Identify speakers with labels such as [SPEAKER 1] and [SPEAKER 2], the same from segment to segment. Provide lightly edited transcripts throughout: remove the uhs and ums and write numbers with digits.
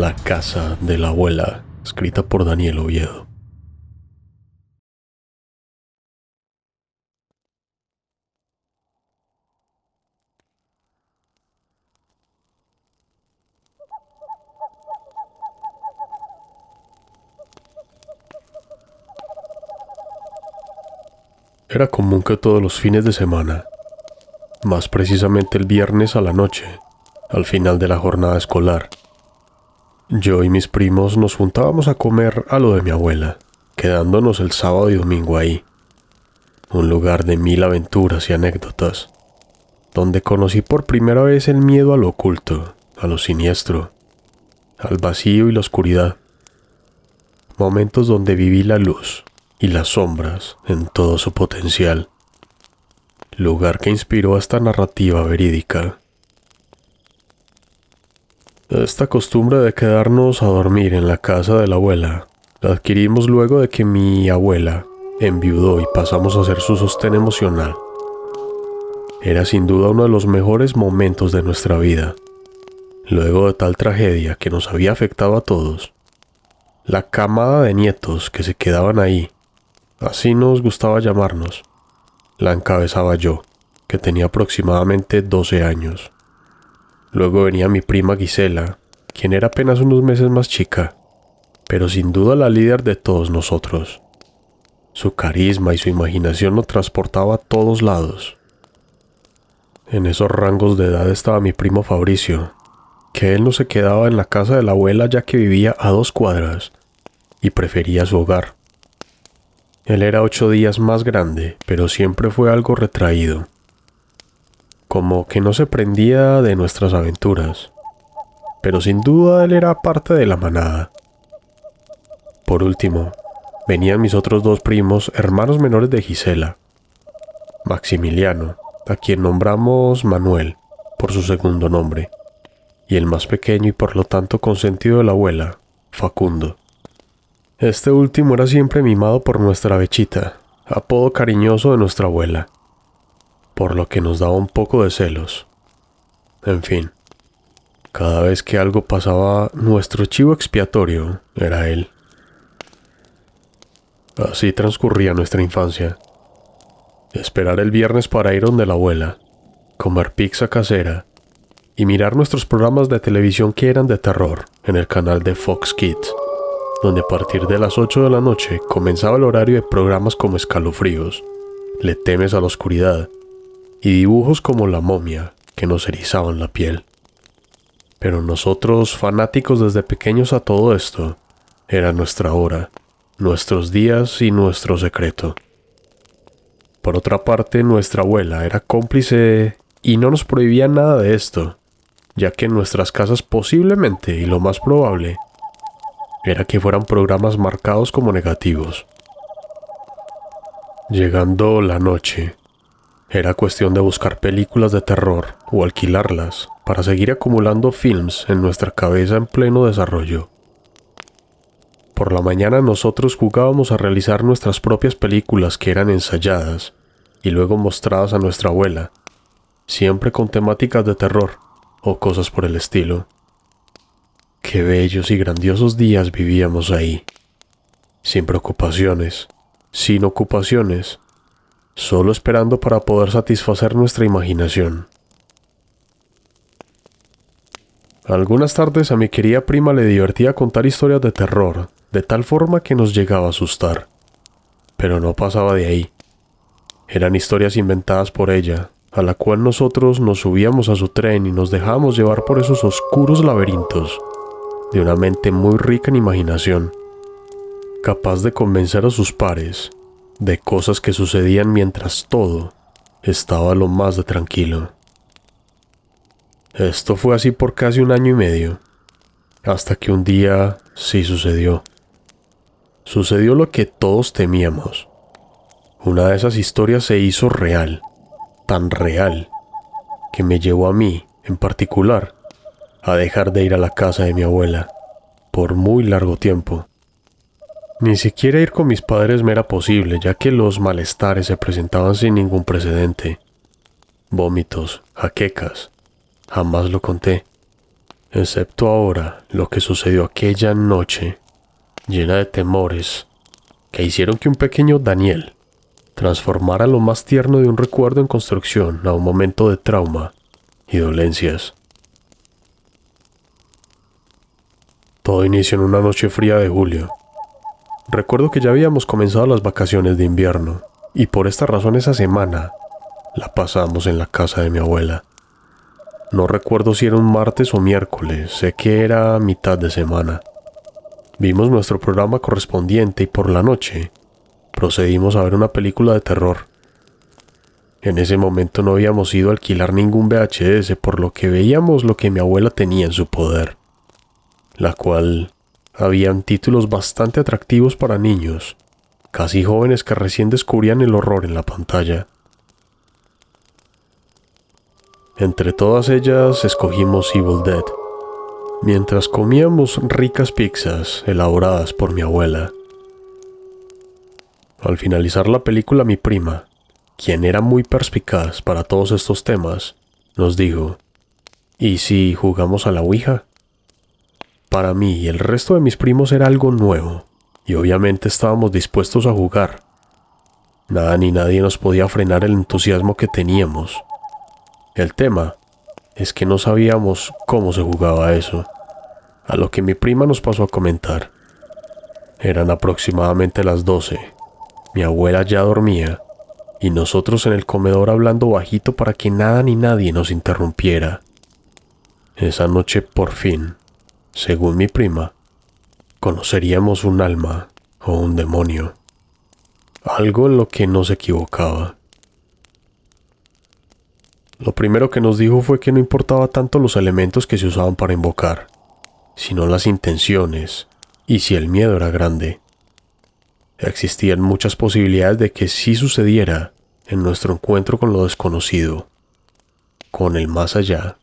[SPEAKER 1] La casa de la abuela, escrita por Daniel Oviedo. Era común que todos los fines de semana, más precisamente el viernes a la noche, al final de la jornada escolar, yo y mis primos nos juntábamos a comer a lo de mi abuela, quedándonos el sábado y domingo ahí. Un lugar de mil aventuras y anécdotas, donde conocí por primera vez el miedo a lo oculto, a lo siniestro, al vacío y la oscuridad. Momentos donde viví la luz y las sombras en todo su potencial. Lugar que inspiró esta narrativa verídica. Esta costumbre de quedarnos a dormir en la casa de la abuela la adquirimos luego de que mi abuela enviudó y pasamos a ser su sostén emocional. Era sin duda uno de los mejores momentos de nuestra vida. Luego de tal tragedia que nos había afectado a todos, la camada de nietos que se quedaban ahí, así nos gustaba llamarnos, la encabezaba yo, que tenía aproximadamente 12 años. Luego venía mi prima Gisela, quien era apenas unos meses más chica, pero sin duda la líder de todos nosotros. Su carisma y su imaginación nos transportaba a todos lados. En esos rangos de edad estaba mi primo Fabricio, que él no se quedaba en la casa de la abuela ya que vivía a 2 cuadras y prefería su hogar. Él era 8 días más grande, pero siempre fue algo retraído. Como que no se prendía de nuestras aventuras, pero sin duda él era parte de la manada. Por último, venían mis otros 2 primos, hermanos menores de Gisela, Maximiliano, a quien nombramos Manuel por su segundo nombre, y el más pequeño y por lo tanto consentido de la abuela, Facundo. Este último era siempre mimado por nuestra Bechita, apodo cariñoso de nuestra abuela, por lo que nos daba un poco de celos. En fin, cada vez que algo pasaba, nuestro chivo expiatorio era él. Así transcurría nuestra infancia. Esperar el viernes para ir donde la abuela, comer pizza casera y mirar nuestros programas de televisión que eran de terror en el canal de Fox Kids, donde a partir de las 8 de la noche comenzaba el horario de programas como Escalofríos, Le temes a la oscuridad y dibujos como La momia que nos erizaban la piel. Pero nosotros, fanáticos desde pequeños a todo esto, era nuestra hora, nuestros días y nuestro secreto. Por otra parte, nuestra abuela era cómplice y no nos prohibía nada de esto, ya que en nuestras casas posiblemente, y lo más probable, era que fueran programas marcados como negativos. Llegando la noche, era cuestión de buscar películas de terror o alquilarlas para seguir acumulando films en nuestra cabeza en pleno desarrollo. Por la mañana nosotros jugábamos a realizar nuestras propias películas que eran ensayadas y luego mostradas a nuestra abuela, siempre con temáticas de terror o cosas por el estilo. Qué bellos y grandiosos días vivíamos ahí, sin preocupaciones, sin ocupaciones, solo esperando para poder satisfacer nuestra imaginación. Algunas tardes a mi querida prima le divertía contar historias de terror, de tal forma que nos llegaba a asustar. Pero no pasaba de ahí. Eran historias inventadas por ella, a la cual nosotros nos subíamos a su tren y nos dejábamos llevar por esos oscuros laberintos de una mente muy rica en imaginación, capaz de convencer a sus pares de cosas que sucedían mientras todo estaba lo más de tranquilo. Esto fue así por casi 1 año y medio, hasta que un día sí sucedió. Sucedió lo que todos temíamos. Una de esas historias se hizo real, tan real, que me llevó a mí, en particular, a dejar de ir a la casa de mi abuela, por muy largo tiempo. Ni siquiera ir con mis padres me era posible, ya que los malestares se presentaban sin ningún precedente. Vómitos, jaquecas, jamás lo conté. excepto ahora lo que sucedió aquella noche, llena de temores, que hicieron que un pequeño Daniel transformara lo más tierno de un recuerdo en construcción a un momento de trauma y dolencias. Todo inició en una noche fría de julio. Recuerdo que ya habíamos comenzado las vacaciones de invierno, y por esta razón esa semana la pasamos en la casa de mi abuela. No recuerdo si era un martes o miércoles, sé que era mitad de semana. Vimos nuestro programa correspondiente y por la noche procedimos a ver una película de terror. En ese momento no habíamos ido a alquilar ningún VHS, por lo que veíamos lo que mi abuela tenía en su poder, la cual habían títulos bastante atractivos para niños, casi jóvenes que recién descubrían el horror en la pantalla. Entre todas ellas escogimos Evil Dead, mientras comíamos ricas pizzas elaboradas por mi abuela. Al finalizar la película, mi prima, quien era muy perspicaz para todos estos temas, nos dijo: ¿y si jugamos a la Ouija? Para mí y el resto de mis primos era algo nuevo, y obviamente estábamos dispuestos a jugar. Nada ni nadie nos podía frenar el entusiasmo que teníamos. El tema es que no sabíamos cómo se jugaba eso, a lo que mi prima nos pasó a comentar. Eran aproximadamente las 12. Mi abuela ya dormía, y nosotros en el comedor hablando bajito para que nada ni nadie nos interrumpiera. Esa noche, por fin, según mi prima, conoceríamos un alma o un demonio. Algo en lo que no se equivocaba. Lo primero que nos dijo fue que no importaba tanto los elementos que se usaban para invocar, sino las intenciones y si el miedo era grande. Existían muchas posibilidades de que sí sucediera en nuestro encuentro con lo desconocido, con el más allá.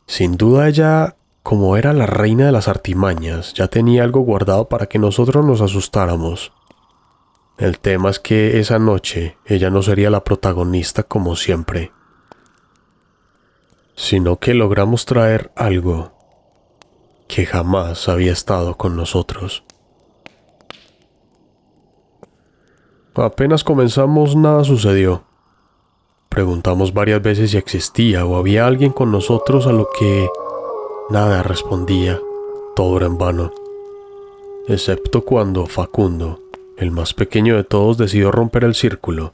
[SPEAKER 1] Sin duda ella, como era la reina de las artimañas, ya tenía algo guardado para que nosotros nos asustáramos. El tema es que esa noche ella no sería la protagonista como siempre, sino que logramos traer algo que jamás había estado con nosotros. Apenas comenzamos, nada sucedió. Preguntamos varias veces si existía o había alguien con nosotros, a lo que nada respondía. Todo era en vano, excepto cuando Facundo, el más pequeño de todos, decidió romper el círculo.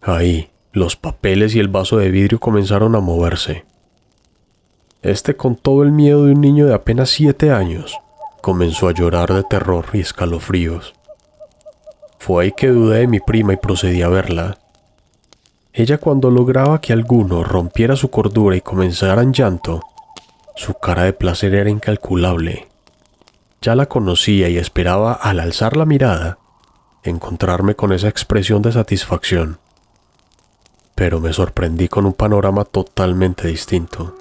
[SPEAKER 1] Ahí, los papeles y el vaso de vidrio comenzaron a moverse. Con todo el miedo de un niño de apenas 7 años, comenzó a llorar de terror y escalofríos. Fue ahí que dudé de mi prima y procedí a verla. Ella, cuando lograba que alguno rompiera su cordura y comenzara en llanto, su cara de placer era incalculable. Ya la conocía y esperaba, al alzar la mirada, encontrarme con esa expresión de satisfacción. Pero me sorprendí con un panorama totalmente distinto.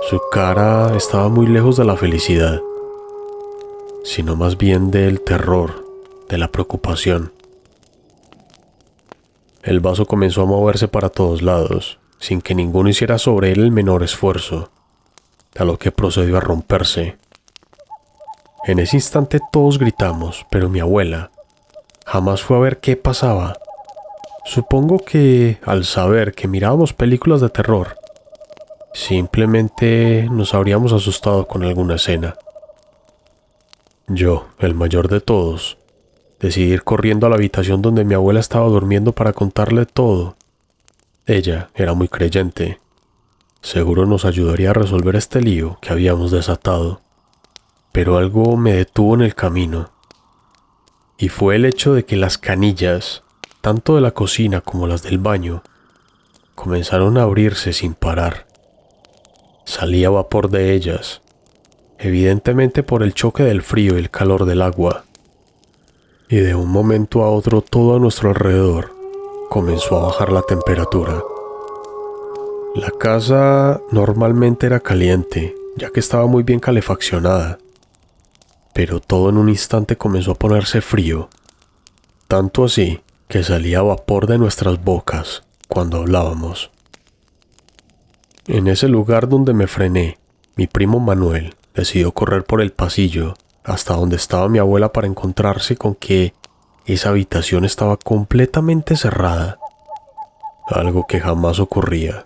[SPEAKER 1] Su cara estaba muy lejos de la felicidad, sino más bien del terror, de la preocupación. El vaso comenzó a moverse para todos lados, sin que ninguno hiciera sobre él el menor esfuerzo, a lo que procedió a romperse. En ese instante todos gritamos, pero mi abuela jamás fue a ver qué pasaba. Supongo que, al saber que mirábamos películas de terror, simplemente nos habríamos asustado con alguna escena. Yo, el mayor de todos, decidí ir corriendo a la habitación donde mi abuela estaba durmiendo para contarle todo. Ella era muy creyente. Seguro nos ayudaría a resolver este lío que habíamos desatado. Pero algo me detuvo en el camino, y fue el hecho de que las canillas, tanto de la cocina como las del baño, comenzaron a abrirse sin parar. Salía vapor de ellas, evidentemente por el choque del frío y el calor del agua, y de un momento a otro todo a nuestro alrededor comenzó a bajar la temperatura. La casa normalmente era caliente, ya que estaba muy bien calefaccionada, pero todo en un instante comenzó a ponerse frío, tanto así que salía vapor de nuestras bocas cuando hablábamos. En ese lugar donde me frené, mi primo Manuel decidió correr por el pasillo hasta donde estaba mi abuela para encontrarse con que esa habitación estaba completamente cerrada, algo que jamás ocurría.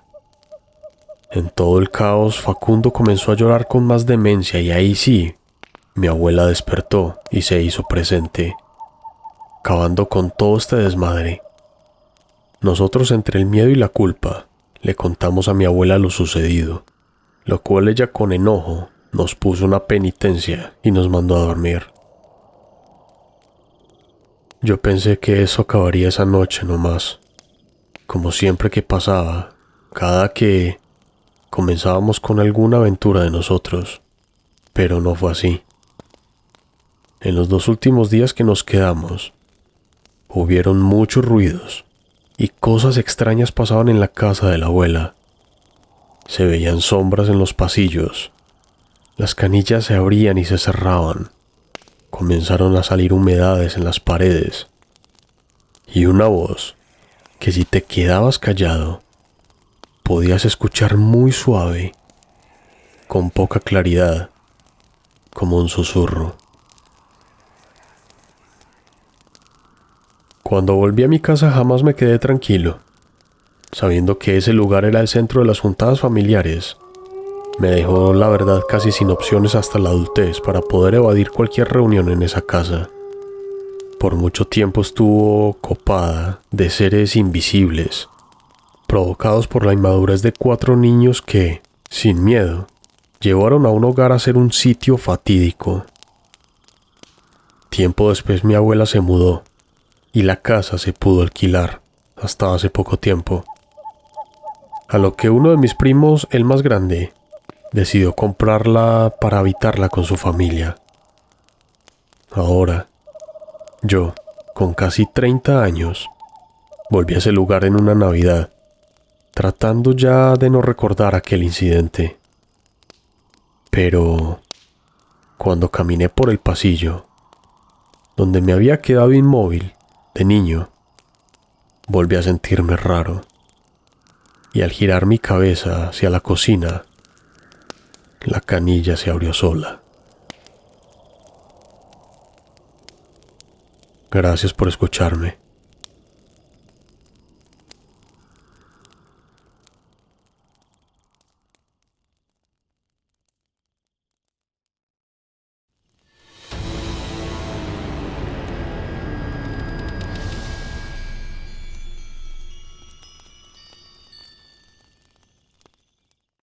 [SPEAKER 1] En todo el caos, Facundo comenzó a llorar con más demencia y ahí sí, mi abuela despertó y se hizo presente, acabando con todo este desmadre. Nosotros, entre el miedo y la culpa, le contamos a mi abuela lo sucedido, lo cual ella con enojo nos puso una penitencia y nos mandó a dormir. Yo pensé que eso acabaría esa noche nomás, como siempre que pasaba, cada que comenzábamos con alguna aventura de nosotros, pero no fue así. En los 2 últimos días que nos quedamos, hubieron muchos ruidos y cosas extrañas pasaban en la casa de la abuela. Se veían sombras en los pasillos, las canillas se abrían y se cerraban, comenzaron a salir humedades en las paredes y una voz que si te quedabas callado podías escuchar muy suave, con poca claridad, como un susurro. Cuando volví a mi casa jamás me quedé tranquilo, sabiendo que ese lugar era el centro de las juntadas familiares. Me dejó la verdad casi sin opciones hasta la adultez para poder evadir cualquier reunión en esa casa. Por mucho tiempo estuvo copada de seres invisibles, provocados por la inmadurez de 4 niños que, sin miedo, llevaron a un hogar a ser un sitio fatídico. Tiempo después mi abuela se mudó y la casa se pudo alquilar hasta hace poco tiempo. A lo que uno de mis primos, el más grande, decidió comprarla para habitarla con su familia. Ahora, yo, con casi 30 años, volví a ese lugar en una Navidad, tratando ya de no recordar aquel incidente. Pero, cuando caminé por el pasillo, donde me había quedado inmóvil de niño, volví a sentirme raro. Y al girar mi cabeza hacia la cocina, la canilla se abrió sola. Gracias por escucharme.